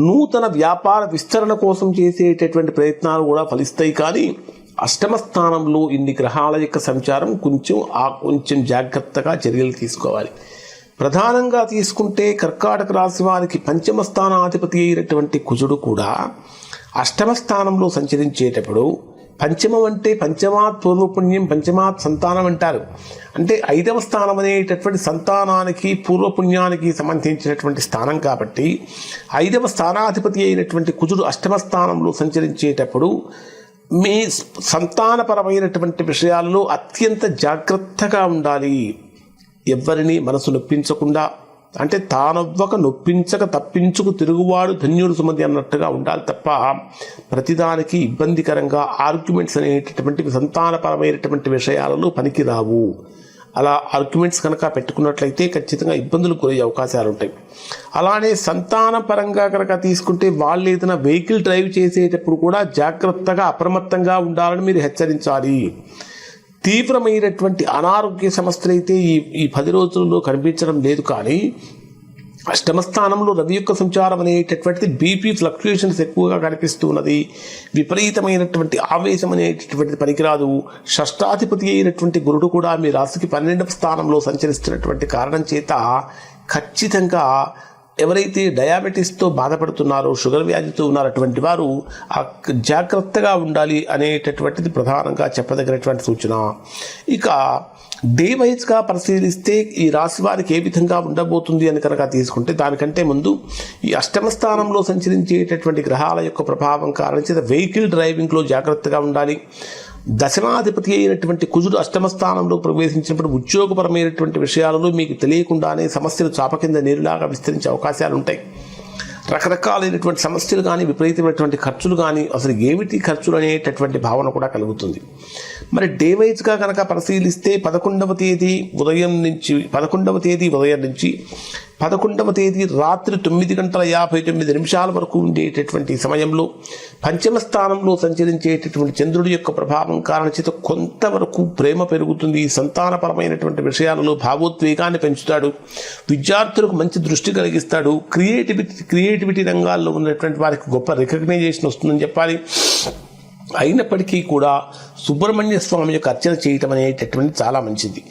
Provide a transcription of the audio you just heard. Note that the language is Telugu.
నూతన వ్యాపార విస్తరణ కోసం చేసేటటువంటి ప్రయత్నాలు కూడా ఫలిస్తాయి. కానీ అష్టమ స్థానంలో ఇన్ని గ్రహాల యొక్క సంచారం కొంచెం జాగ్రత్తగా చర్యలు తీసుకోవాలి. ప్రధానంగా తీసుకుంటే కర్కాటక రాశి వారికి పంచమ స్థానాధిపతి అయినటువంటి కుజుడు కూడా అష్టమ స్థానంలో సంచరించేటప్పుడు, పంచమం అంటే పంచమాత్ పూర్వపుణ్యం పంచమాత్ సంతానం అంటారు. అంటే 5వ స్థానం అనేటటువంటి సంతానానికి పూర్వపుణ్యానికి సంబంధించినటువంటి స్థానం కాబట్టి 5వ స్థానాధిపతి అయినటువంటి కుజుడు అష్టమ స్థానంలో సంచరించేటప్పుడు మీ సంతానపరమైనటువంటి విషయాల్లో అత్యంత జాగ్రత్తగా ఉండాలి. ఎవరిని మనసు నొప్పించకుండా, అంటే తానవ్వక నొప్పించక తప్పించుకు తిరుగువాడు ధన్యుడు సుమతి అన్నట్టుగా ఉండాలి తప్ప ప్రతిదానికి ఇబ్బందికరంగా ఆర్గ్యుమెంట్స్ అనేటటువంటివి సంతానపరమైనటువంటి విషయాలలో పనికిరావు. అలా ఆర్గ్యుమెంట్స్ కనుక పెట్టుకున్నట్లయితే ఖచ్చితంగా ఇబ్బందులు గురయ్యే అవకాశాలు ఉంటాయి. అలానే సంతానపరంగా కనుక తీసుకుంటే వాళ్ళు ఏదైనా వెహికల్ డ్రైవ్ చేసేటప్పుడు కూడా జాగ్రత్తగా అప్రమత్తంగా ఉండాలని మీరు హెచ్చరించాలి. తీవ్రమైనటువంటి అనారోగ్య సమస్యలు అయితే ఈ 10 రోజుల్లో కనిపించడం లేదు. కానీ అష్టమ స్థానంలో రవి యొక్క సంచారం అనేటటువంటిది బీపీ ఫ్లక్చుయేషన్స్ ఎక్కువగా కనిపిస్తున్నది. విపరీతమైనటువంటి ఆవేశం అనేటటువంటిది పనికిరాదు. షష్టాధిపతి అయినటువంటి గురుడు కూడా మీ రాశికి 12వ స్థానంలో సంచరిస్తున్నటువంటి కారణం చేత ఖచ్చితంగా ఎవరైతే డయాబెటీస్తో బాధపడుతున్నారో, షుగర్ వ్యాధితో ఉన్నారో అటువంటి వారు జాగ్రత్తగా ఉండాలి అనేటటువంటిది ప్రధానంగా చెప్పదగినటువంటి సూచన. ఇక డే వైజ్గా పరిశీలిస్తే ఈ రాశి వారికి ఏ విధంగా ఉండబోతుంది అని కనుక తీసుకుంటే, దానికంటే ముందు ఈ అష్టమ స్థానంలో సంచరించేటటువంటి గ్రహాల యొక్క ప్రభావం కారణం చేత వెహికల్ డ్రైవింగ్లో జాగ్రత్తగా ఉండాలి. దశమాధిపతి అయినటువంటి కుజుడు అష్టమ స్థానంలో ప్రవేశించినప్పుడు ఉద్యోగపరమైనటువంటి విషయాలలో మీకు తెలియకుండానే సమస్యలు చాప కింద నీరులాగా విస్తరించే అవకాశాలు ఉంటాయి. రకరకాలైనటువంటి సమస్యలు కానీ, విపరీతమైనటువంటి ఖర్చులు కానీ, అసలు ఏమిటి ఖర్చులు అనేటటువంటి భావన కూడా కలుగుతుంది. మరి డే వైజ్గా కనుక పరిశీలిస్తే 11వ తేదీ ఉదయం నుంచి 11వ తేదీ రాత్రి 9:59 వరకు ఉండేటటువంటి సమయంలో పంచమ స్థానంలో సంచరించేటటువంటి చంద్రుడి యొక్క ప్రభావం కారణం చేత కొంతవరకు ప్రేమ పెరుగుతుంది. సంతానపరమైనటువంటి విషయాలలో భావోద్వేగాన్ని పెంచుతాడు. విద్యార్థులకు మంచి దృష్టి కలిగిస్తాడు. క్రియేటివిటీ రంగాల్లో ఉన్నటువంటి వారికి గొప్ప రికగ్నైజేషన్ వస్తుందని చెప్పాలి. అయినప్పటికీ కూడా సుబ్రహ్మణ్య స్వామి యొక్క అర్చన చేయటం అనేటటువంటి చాలా మంచిది.